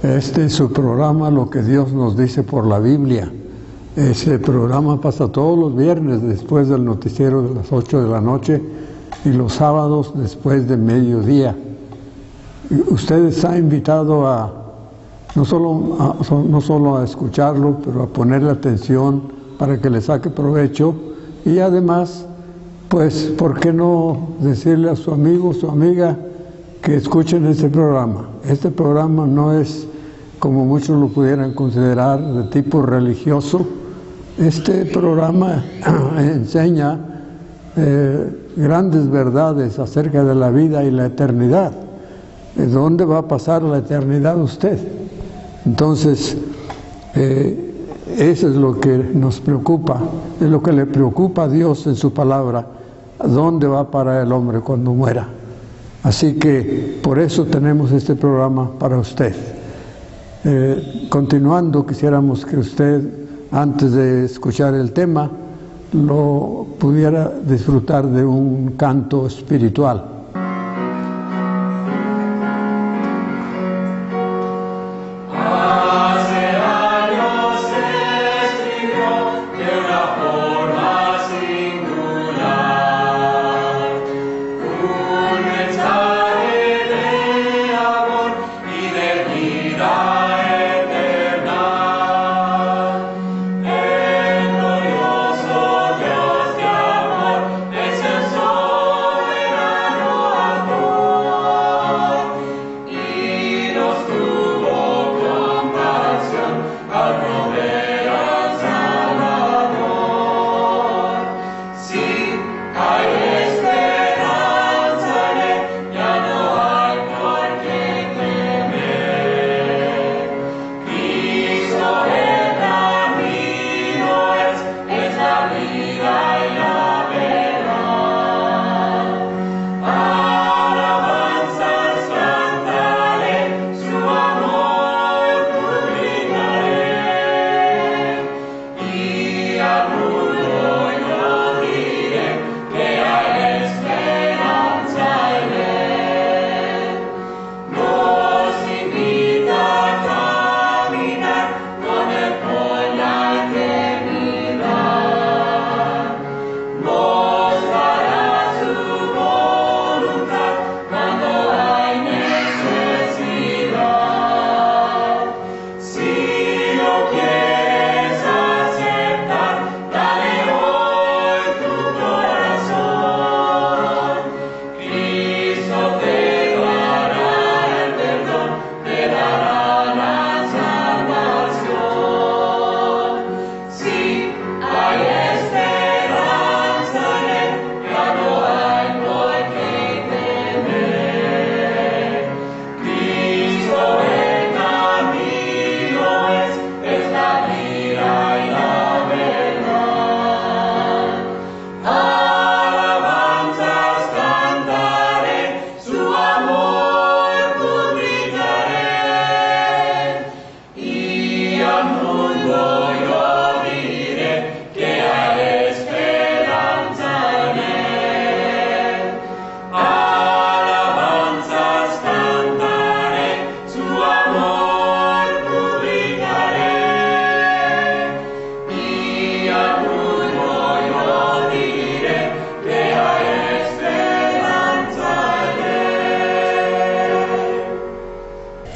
Este es su programa, Lo que Dios nos dice por la Biblia. Ese programa pasa todos los viernes después del noticiero de las 8 de la noche y los sábados después de mediodía. Usted está invitado a no solo a escucharlo, pero a ponerle atención para que le saque provecho y además, pues, ¿por qué no decirle a su amigo, su amiga, que escuchen este programa? Este programa no es, como muchos lo pudieran considerar, de tipo religioso. Este programa enseña grandes verdades acerca de la vida y la eternidad. ¿Dónde va a pasar la eternidad usted? Entonces, eso es lo que nos preocupa, es lo que le preocupa a Dios en su palabra. ¿Dónde va a parar el hombre cuando muera? Así que por eso tenemos este programa para usted. Continuando, quisiéramos que usted, antes de escuchar el tema, lo pudiera disfrutar de un canto espiritual.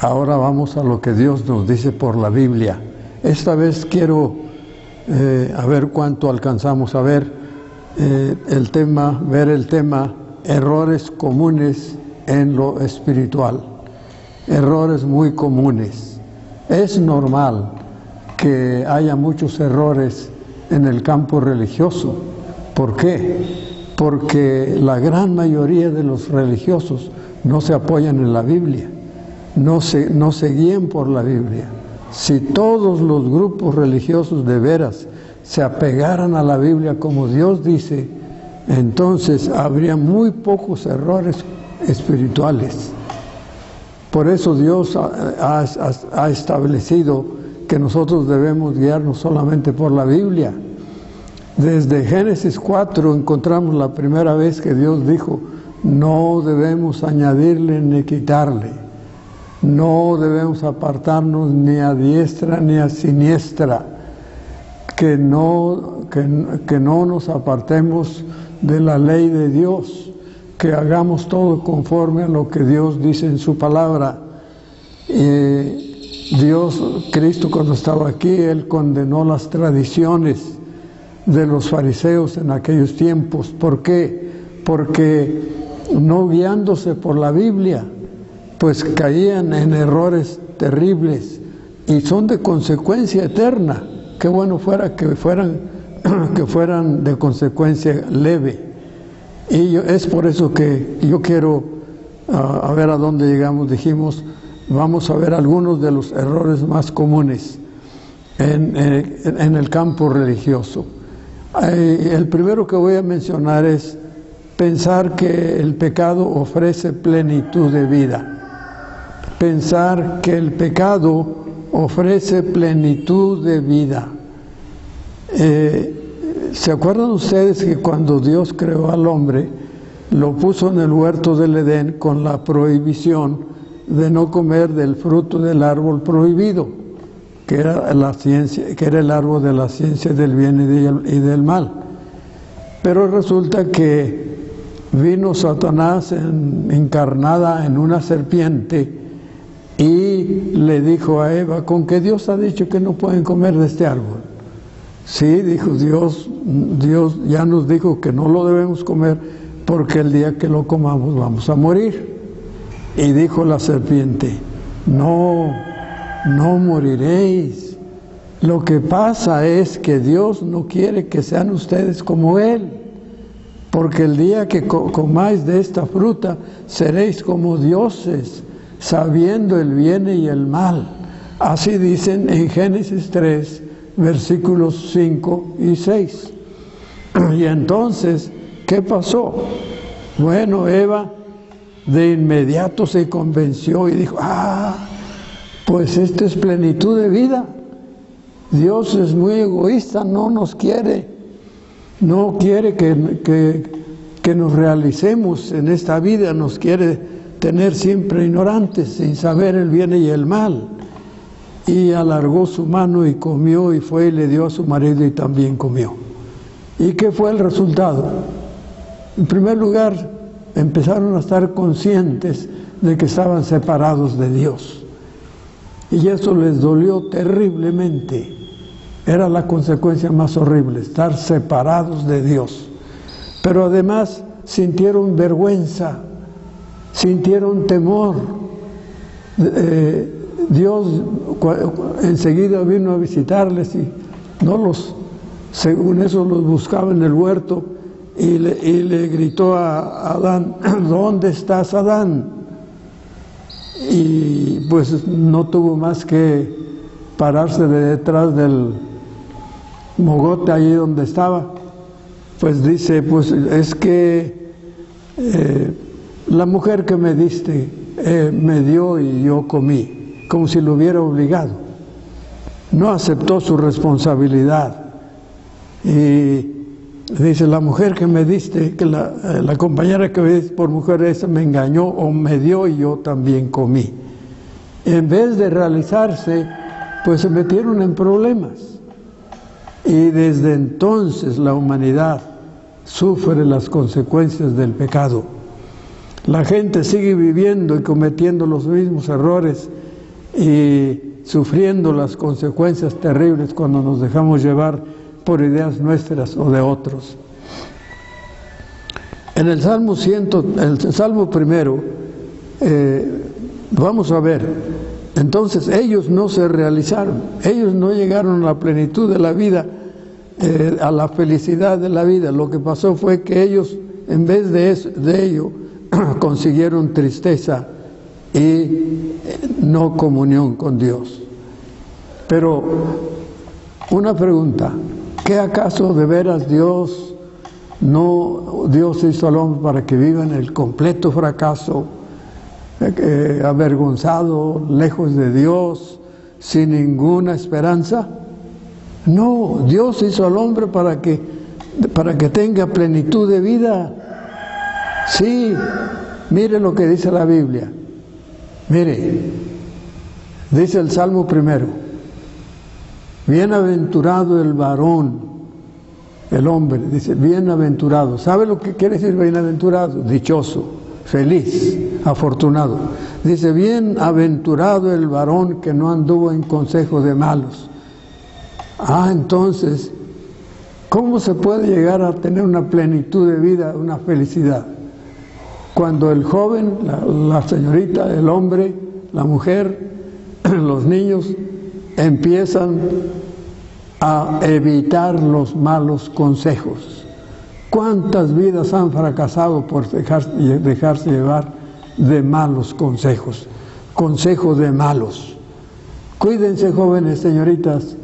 Ahora vamos a lo que Dios nos dice por la Biblia. Esta vez quiero a ver cuánto alcanzamos a ver el tema, errores comunes en lo espiritual. Errores muy comunes. Es normal que haya muchos errores en el campo religioso. ¿Por qué? Porque la gran mayoría de los religiosos no se apoyan en la Biblia. No se guían por la Biblia. Si todos los grupos religiosos de veras se apegaran a la Biblia como Dios dice, entonces habría muy pocos errores espirituales. Por eso Dios ha establecido que nosotros debemos guiarnos solamente por la Biblia. Desde Génesis 4 encontramos la primera vez que Dios dijo, no debemos añadirle ni quitarle. No debemos apartarnos ni a diestra ni a siniestra, que no nos apartemos de la ley de Dios, que hagamos todo conforme a lo que Dios dice en su palabra. Cristo cuando estaba aquí, Él condenó las tradiciones de los fariseos en aquellos tiempos. ¿Por qué? Porque no guiándose por la Biblia, pues caían en errores terribles y son de consecuencia eterna. Qué bueno fuera que fueran de consecuencia leve. Y es por eso que yo quiero a ver a dónde llegamos. Dijimos, vamos a ver algunos de los errores más comunes en el campo religioso. El primero que voy a mencionar es pensar que el pecado ofrece plenitud de vida. Pensar que el pecado ofrece plenitud de vida. ¿Se acuerdan ustedes que cuando Dios creó al hombre, lo puso en el huerto del Edén con la prohibición de no comer del fruto del árbol prohibido, que era el árbol de la ciencia del bien y del mal? Pero resulta que vino Satanás encarnada en una serpiente y le dijo a Eva, ¿con qué Dios ha dicho que no pueden comer de este árbol? Sí, dijo Dios ya nos dijo que no lo debemos comer porque el día que lo comamos vamos a morir. Y dijo la serpiente, no moriréis. Lo que pasa es que Dios no quiere que sean ustedes como Él, porque el día que comáis de esta fruta seréis como dioses, sabiendo el bien y el mal. Así dicen en Génesis 3, versículos 5 y 6. Y entonces, ¿qué pasó? Bueno, Eva de inmediato se convenció y dijo, pues esta es plenitud de vida. Dios es muy egoísta, no quiere que nos realicemos en esta vida, nos quiere tener siempre ignorantes, sin saber el bien y el mal. Y alargó su mano y comió, y fue y le dio a su marido y también comió. ¿Y qué fue el resultado? En primer lugar, empezaron a estar conscientes de que estaban separados de Dios. Y eso les dolió terriblemente. Era la consecuencia más horrible, estar separados de Dios. Pero además sintieron vergüenza, sintieron temor. Dios enseguida vino a visitarles y según eso los buscaba en el huerto y le gritó a Adán, ¿dónde estás, Adán? Y pues no tuvo más que pararse de detrás del mogote allí donde estaba. Pues dice, pues es que la mujer que me diste me dio y yo comí, como si lo hubiera obligado. No aceptó su responsabilidad. Y dice, la mujer que me diste, que la compañera que me diste por mujer esa me engañó o me dio y yo también comí. En vez de realizarse, pues se metieron en problemas. Y desde entonces la humanidad sufre las consecuencias del pecado. La gente sigue viviendo y cometiendo los mismos errores y sufriendo las consecuencias terribles cuando nos dejamos llevar por ideas nuestras o de otros. En el Salmo primero, vamos a ver, entonces ellos no se realizaron, ellos no llegaron a la plenitud de la vida, a la felicidad de la vida. Lo que pasó fue que ellos, en vez de ello, consiguieron tristeza y no comunión con Dios. Pero una pregunta, ¿qué acaso de veras Dios hizo al hombre para que viva en el completo fracaso, avergonzado, lejos de Dios, sin ninguna esperanza? No, Dios hizo al hombre para que tenga plenitud de vida. Sí, mire lo que dice la Biblia. Mire, Dice el Salmo primero: bienaventurado el varón, el hombre, dice bienaventurado. ¿Sabe lo que quiere decir bienaventurado? Dichoso, feliz, afortunado. Dice: bienaventurado el varón que no anduvo en consejo de malos. Entonces, ¿cómo se puede llegar a tener una plenitud de vida, una felicidad? Cuando el joven, la señorita, el hombre, la mujer, los niños empiezan a evitar los malos consejos. ¿Cuántas vidas han fracasado por dejarse llevar de malos consejos? Consejos de malos. Cuídense, jóvenes, señoritas,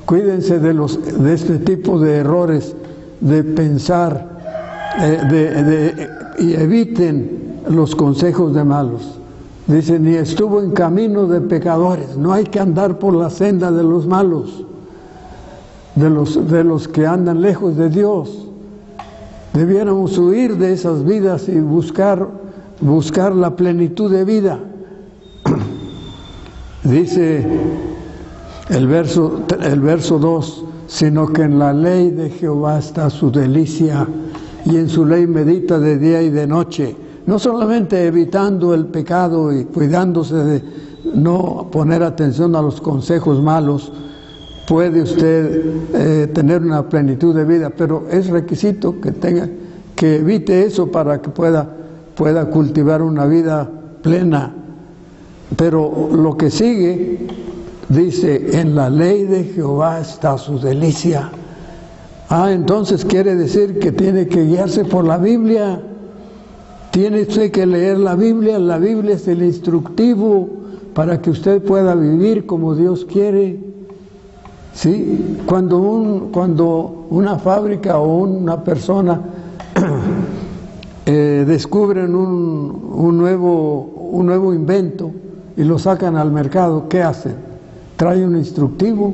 cuídense de este tipo de errores, de pensar, y eviten los consejos de malos. Dice: ni estuvo en camino de pecadores. No hay que andar por la senda de los malos, de los que andan lejos de Dios. Debiéramos huir de esas vidas y buscar la plenitud de vida. Dice el verso 2: sino que en la ley de Jehová está su delicia, y en su ley medita de día y de noche. No solamente evitando el pecado y cuidándose de no poner atención a los consejos malos, puede usted tener una plenitud de vida, pero es requisito que evite eso para que pueda cultivar una vida plena. Pero lo que sigue dice: en la ley de Jehová está su delicia. Entonces quiere decir que tiene que guiarse por la Biblia. Tiene usted que leer la Biblia. La Biblia es el instructivo para que usted pueda vivir como Dios quiere. ¿Sí? Cuando una fábrica o una persona descubren un nuevo invento y lo sacan al mercado, ¿qué hacen? Trae un instructivo,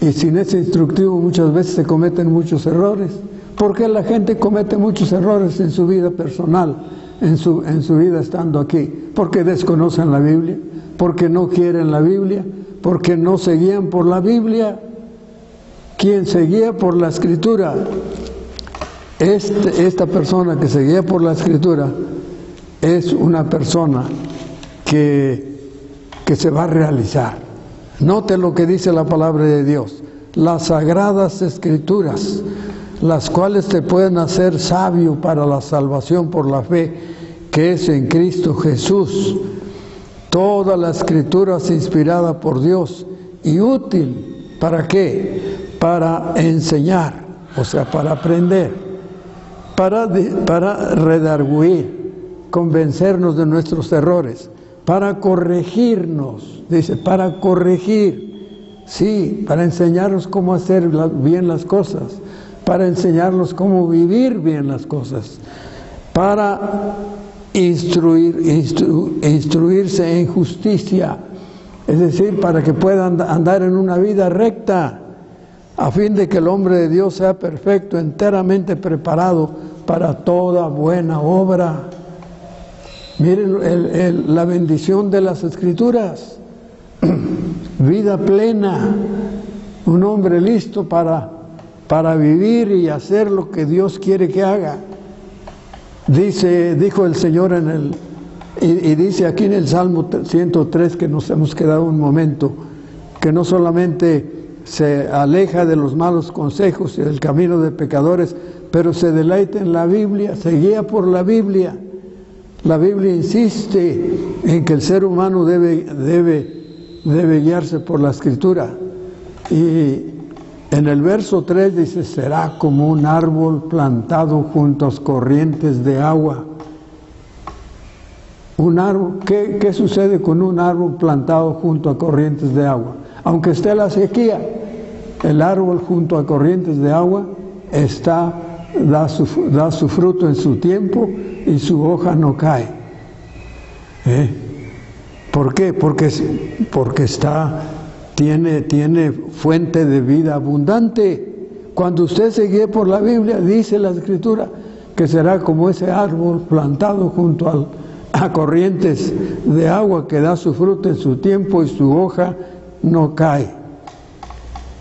y sin ese instructivo muchas veces se cometen muchos errores. ¿Por qué la gente comete muchos errores en su vida personal, en su vida estando aquí? Porque desconocen la Biblia, porque no quieren la Biblia, porque no se guían por la Biblia. Quien se guía por la Escritura, esta persona que se guía por la Escritura, es una persona que se va a realizar. Note lo que dice la palabra de Dios: las sagradas Escrituras, las cuales te pueden hacer sabio para la salvación por la fe que es en Cristo Jesús. Toda la Escritura es inspirada por Dios y útil. ¿Para qué? Para enseñar, o sea, para aprender, para redarguir, convencernos de nuestros errores, para corregirnos, dice, para corregir, sí, para enseñarnos cómo hacer bien las cosas, para enseñarnos cómo vivir bien las cosas, para instruirse en justicia, es decir, para que puedan andar en una vida recta, a fin de que el hombre de Dios sea perfecto, enteramente preparado para toda buena obra. Miren la bendición de las Escrituras. Vida plena, un hombre listo para vivir y hacer lo que Dios quiere que haga. Dijo el Señor y dice aquí en el Salmo 103, que nos hemos quedado un momento, que no solamente se aleja de los malos consejos y del camino de pecadores, pero se deleita en la Biblia, se guía por la Biblia. La Biblia insiste en que el ser humano debe guiarse por la Escritura. Y en el verso 3 dice: será como un árbol plantado junto a corrientes de agua. Un árbol, ¿qué sucede con un árbol plantado junto a corrientes de agua? Aunque esté la sequía, el árbol junto a corrientes de agua da su fruto en su tiempo y su hoja no cae. ¿Por qué? Porque tiene fuente de vida abundante. Cuando usted se guíe por la Biblia, dice la Escritura que será como ese árbol plantado junto a corrientes de agua que da su fruto en su tiempo y su hoja no cae.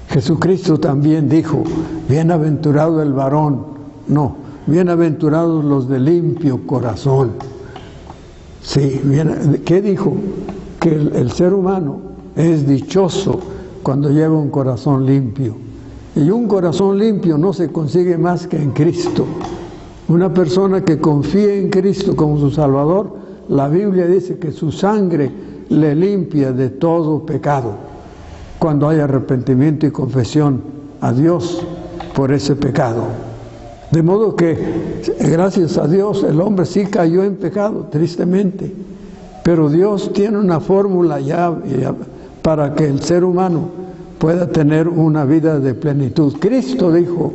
Jesucristo también dijo, bienaventurado el varón, no, bienaventurados los de limpio corazón. Sí, ¿qué dijo? Que el ser humano es dichoso cuando lleva un corazón limpio. Y un corazón limpio no se consigue más que en Cristo. Una persona que confíe en Cristo como su Salvador, la Biblia dice que su sangre le limpia de todo pecado, cuando hay arrepentimiento y confesión a Dios por ese pecado. De modo que, gracias a Dios, el hombre sí cayó en pecado, tristemente, pero Dios tiene una fórmula ya para que el ser humano pueda tener una vida de plenitud. Cristo dijo,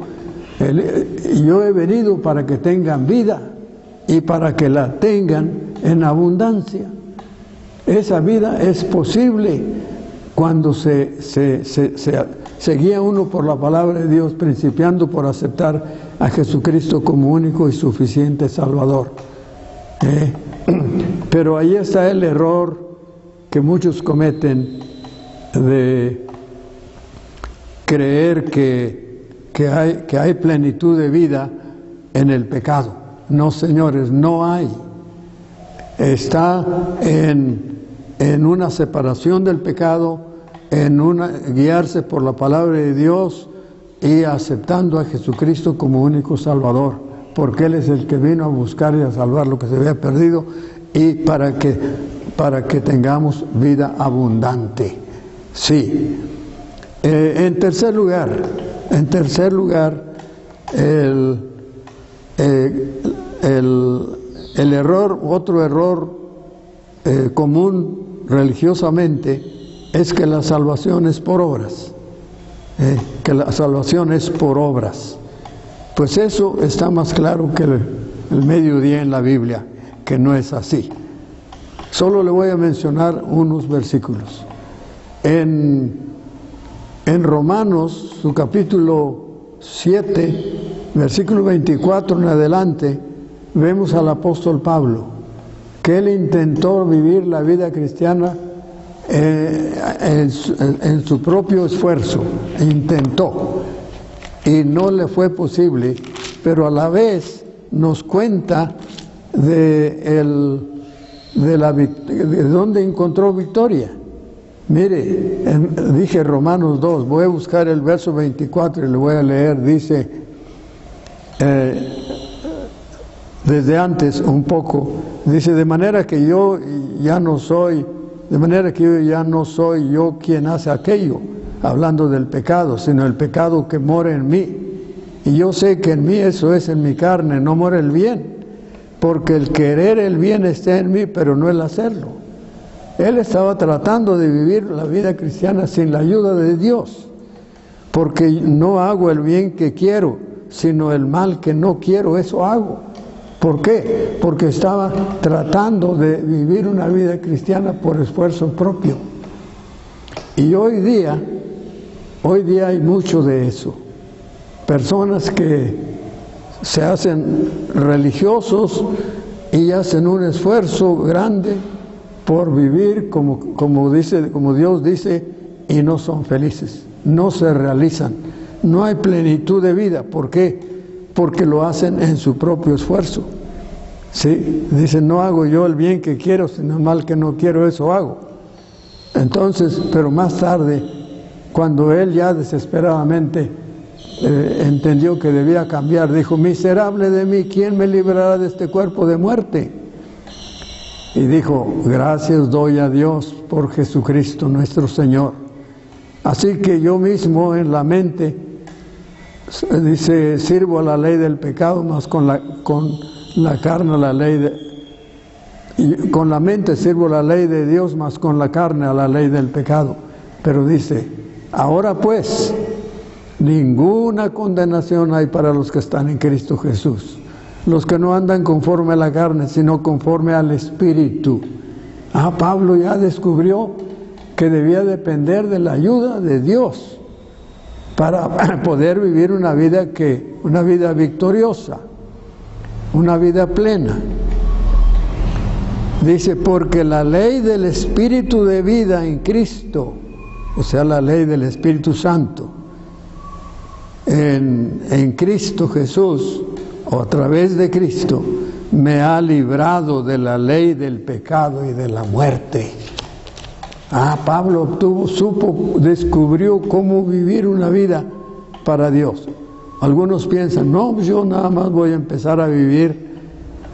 yo he venido para que tengan vida y para que la tengan en abundancia. Esa vida es posible cuando se guía uno por la palabra de Dios, principiando por aceptar a Jesucristo como único y suficiente Salvador. Pero ahí está el error que muchos cometen de creer que hay plenitud de vida en el pecado. No, señores, no hay. Está en una separación del pecado, guiarse por la palabra de Dios y aceptando a Jesucristo como único Salvador, porque Él es el que vino a buscar y a salvar lo que se había perdido, y para que tengamos vida abundante. Sí. En tercer lugar, el error, otro error común religiosamente, es que la salvación es por obras. Que la salvación es por obras. Pues eso está más claro que el mediodía en la Biblia, que no es así. Solo le voy a mencionar unos versículos. En Romanos, su capítulo 7, versículo 24 en adelante, vemos al apóstol Pablo, que él intentó vivir la vida cristiana en su propio esfuerzo, intentó, y no le fue posible, pero a la vez nos cuenta de dónde encontró victoria. Mire, dije Romanos 2, voy a buscar el verso 24 y le voy a leer, dice, desde antes un poco, dice, de manera que yo ya no soy yo quien hace aquello, hablando del pecado, sino el pecado que mora en mí. Y yo sé que en mí, eso es en mi carne, no mora el bien, porque el querer el bien está en mí, pero no el hacerlo. Él estaba tratando de vivir la vida cristiana sin la ayuda de Dios, porque no hago el bien que quiero, sino el mal que no quiero, eso hago. ¿Por qué? Porque estaba tratando de vivir una vida cristiana por esfuerzo propio. Y hoy día hay mucho de eso. Personas que se hacen religiosos y hacen un esfuerzo grande por vivir como Dios dice, y no son felices, no se realizan, no hay plenitud de vida. ¿Por qué? Porque lo hacen en su propio esfuerzo. ¿Sí? Dicen, no hago yo el bien que quiero, sino el mal que no quiero, eso hago. Entonces, pero más tarde, cuando él ya desesperadamente entendió que debía cambiar, dijo, miserable de mí, ¿quién me librará de este cuerpo de muerte? Y dijo, gracias doy a Dios por Jesucristo nuestro Señor. Así que yo mismo en la mente, dice, sirvo a la ley del pecado, más con la carne a la ley y con la mente sirvo la ley de Dios, más con la carne a la ley del pecado. Pero dice, ahora pues, ninguna condenación hay para los que están en Cristo Jesús, los que no andan conforme a la carne, sino conforme al Espíritu. Pablo ya descubrió que debía depender de la ayuda de Dios para poder vivir una vida victoriosa, una vida plena. Dice, porque la ley del Espíritu de vida en Cristo, o sea, la ley del Espíritu Santo, en Cristo Jesús, o a través de Cristo, me ha librado de la ley del pecado y de la muerte. Pablo descubrió cómo vivir una vida para Dios. Algunos piensan, no, yo nada más voy a empezar a vivir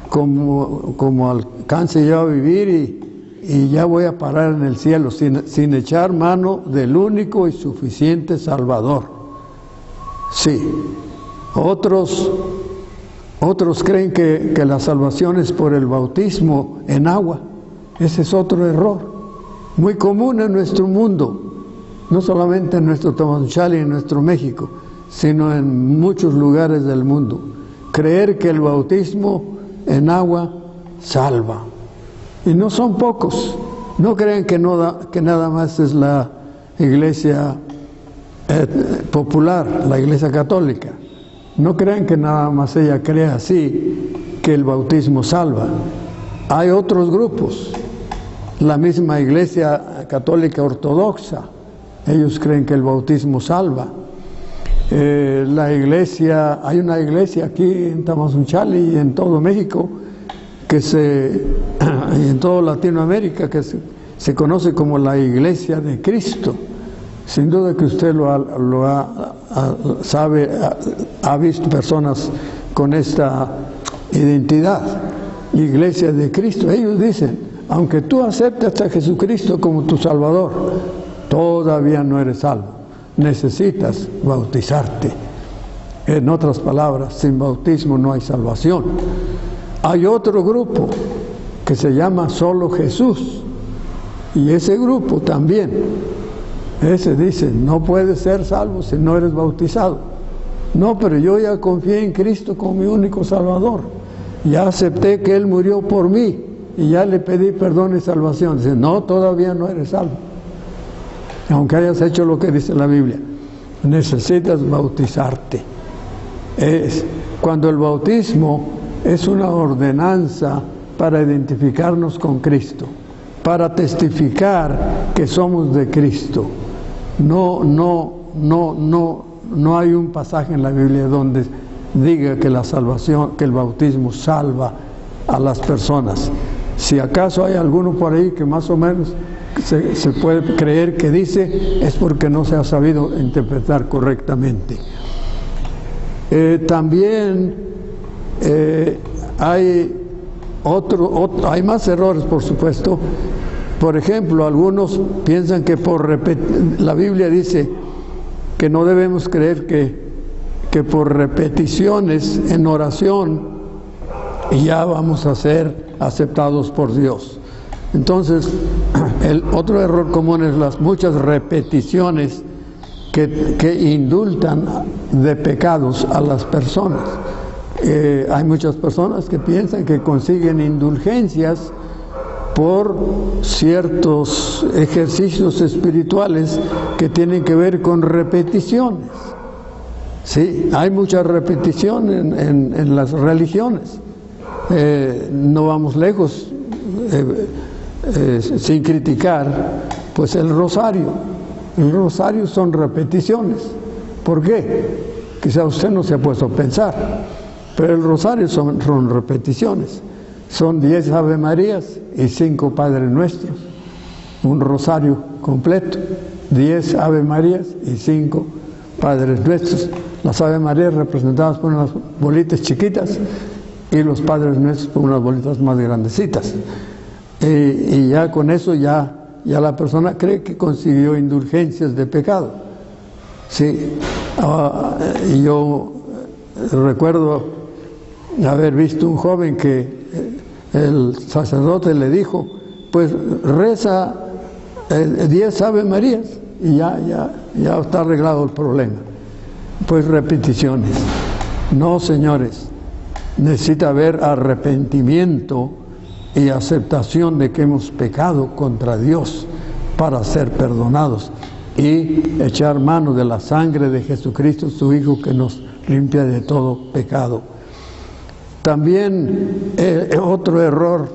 como alcance yo a vivir y ya voy a parar en el cielo, sin echar mano del único y suficiente Salvador. Sí, otros creen que la salvación es por el bautismo en agua. Ese es otro error, muy común en nuestro mundo, no solamente en nuestro Tamazunchale y en nuestro México, sino en muchos lugares del mundo. Creer que el bautismo en agua salva. Y no son pocos. No creen que nada más es la iglesia popular, la iglesia católica. No creen que nada más ella crea así, que el bautismo salva. Hay otros grupos. La misma iglesia católica ortodoxa, ellos creen que el bautismo salva. Hay una iglesia aquí en Tamazunchale y en todo México, y en toda Latinoamérica, que se conoce como la Iglesia de Cristo. Sin duda que usted ha visto personas con esta identidad, Iglesia de Cristo. Ellos dicen, aunque tú aceptes a Jesucristo como tu Salvador, todavía no eres salvo. Necesitas bautizarte. En otras palabras, sin bautismo no hay salvación. Hay otro grupo que se llama Solo Jesús, y ese grupo también, ese dice, no puedes ser salvo si no eres bautizado. No, pero yo ya confié en Cristo como mi único Salvador, ya acepté que Él murió por mí y ya le pedí perdón y salvación. Dice, no, todavía no eres salvo, aunque hayas hecho lo que dice la Biblia. Necesitas bautizarte. Cuando el bautismo es una ordenanza para identificarnos con Cristo, para testificar que somos de Cristo. No hay un pasaje en la Biblia donde diga que la salvación, que el bautismo salva a las personas. Si acaso hay alguno por ahí que más o menos se puede creer que dice, es porque no se ha sabido interpretar correctamente. También hay más errores, por supuesto. Por ejemplo, algunos piensan que la Biblia dice que no debemos creer que por repeticiones en oración ya vamos a ser aceptados por Dios. Entonces, el otro error común es las muchas repeticiones que indultan de pecados a las personas. Hay muchas personas que piensan que consiguen indulgencias por ciertos ejercicios espirituales que tienen que ver con repeticiones. Sí, hay mucha repetición en las religiones. No vamos lejos, sin criticar, pues el rosario. El rosario son repeticiones. ¿Por qué? Quizá usted no se ha puesto a pensar, pero el rosario son repeticiones. Son 10 Ave Marías y 5 Padres Nuestros. Un rosario completo, 10 Ave Marías y 5 Padres Nuestros. Las Ave Marías representadas por unas bolitas chiquitas y los Padres Nuestros por unas bolitas más grandecitas. Y ya con eso ya la persona cree que consiguió indulgencias de pecado. Sí, y yo recuerdo haber visto un joven que el sacerdote le dijo, pues reza 10 Ave Marías y ya está arreglado el problema. Pues repeticiones. No, señores, necesita haber arrepentimiento y aceptación de que hemos pecado contra Dios para ser perdonados y echar mano de la sangre de Jesucristo, su Hijo, que nos limpia de todo pecado. También otro error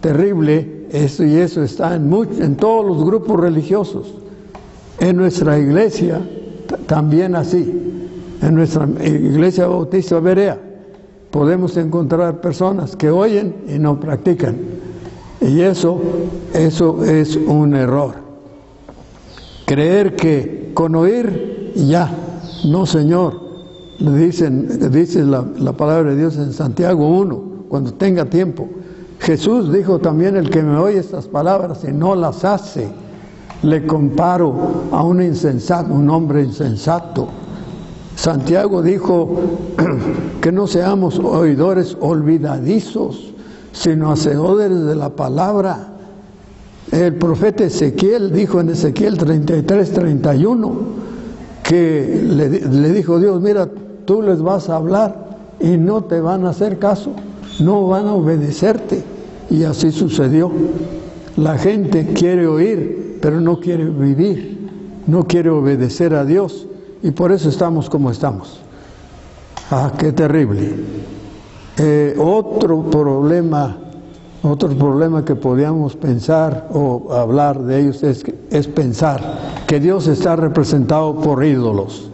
terrible eso, y eso está en todos los grupos religiosos. En nuestra iglesia también así. En nuestra iglesia bautista Berea podemos encontrar personas que oyen y no practican. Y eso es un error. Creer que con oír ya, no, Señor. Dice la palabra de Dios en Santiago 1, cuando tenga tiempo. Jesús dijo también: el que me oye estas palabras y no las hace, le comparo a un insensato, un hombre insensato. Santiago dijo que no seamos oidores olvidadizos, sino hacedores de la palabra. El profeta Ezequiel dijo en Ezequiel 33:31 que le dijo Dios: mira, tú les vas a hablar y no te van a hacer caso, no van a obedecerte. Y así sucedió. La gente quiere oír, pero no quiere vivir, no quiere obedecer a Dios, y por eso estamos como estamos. ¡Ah, qué terrible! Otro problema que podíamos pensar o hablar de ellos es pensar que Dios está representado por ídolos.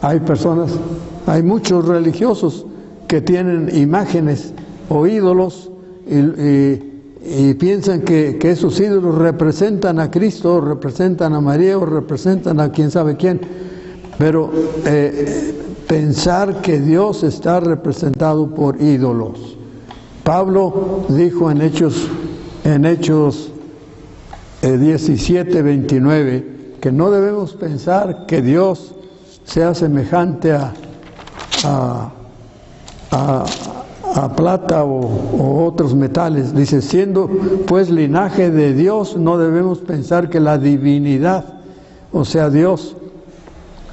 Hay muchos religiosos que tienen imágenes o ídolos y piensan que esos ídolos representan a Cristo, o representan a María, o representan a quién sabe quién. Pero pensar que Dios está representado por ídolos. Pablo dijo en Hechos 17:29 que no debemos pensar que Dios sea semejante a plata o otros metales. Dice: siendo pues linaje de Dios, no debemos pensar que la divinidad, o sea Dios,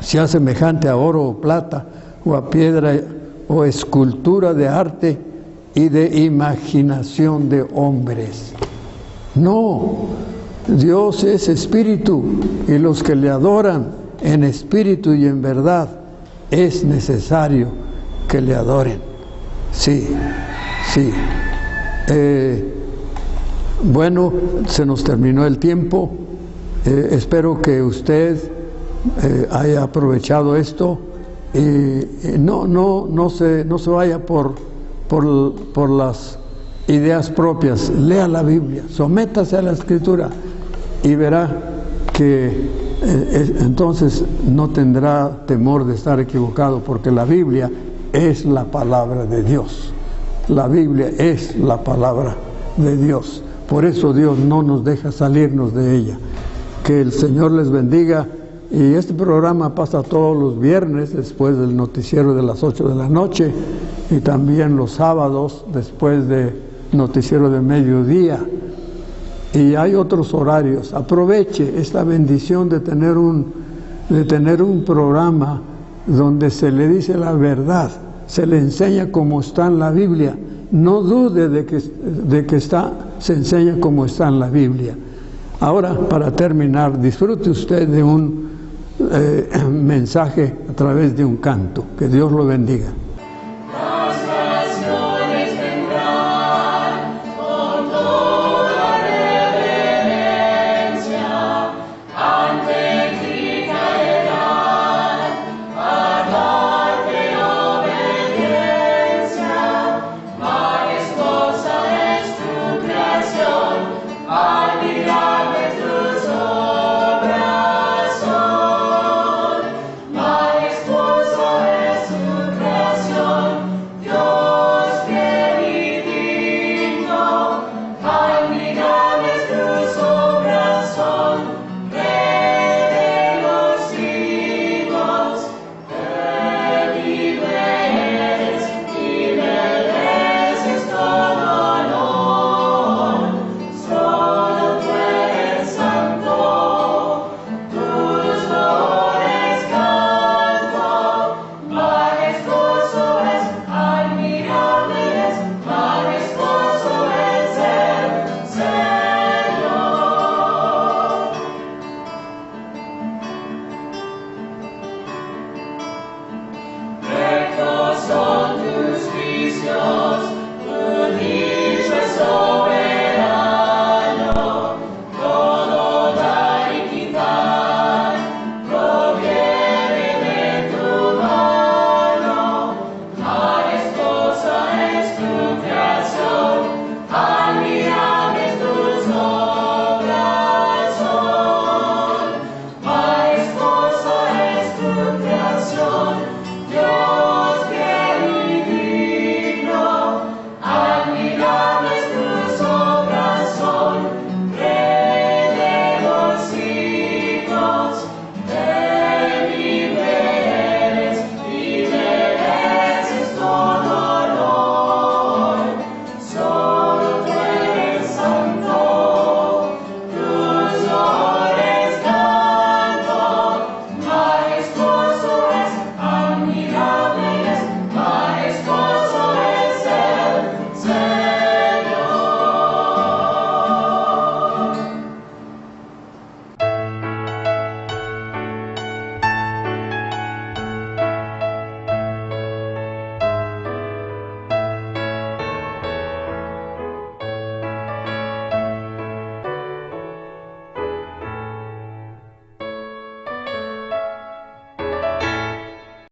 sea semejante a oro o plata, o a piedra o escultura de arte y de imaginación de hombres. No, Dios es espíritu, y los que le adoran en espíritu y en verdad es necesario que le adoren. Sí. Bueno, se nos terminó el tiempo. Espero que usted haya aprovechado esto y no se vaya por las ideas propias. Lea la Biblia, sométase a la Escritura y verá que entonces no tendrá temor de estar equivocado, porque la Biblia es la palabra de Dios. La Biblia es la palabra de Dios. Por eso Dios no nos deja salirnos de ella. Que el Señor les bendiga. Y este programa pasa todos los viernes después del noticiero de las 8 de la noche, y también los sábados después del noticiero de mediodía. Y hay otros horarios. Aproveche esta bendición de tener un programa donde se le dice la verdad, se le enseña como está en la Biblia. No dude de que se enseña como está en la Biblia. Ahora, para terminar, disfrute usted de un mensaje a través de un canto. Que Dios lo bendiga. Son tus visiones.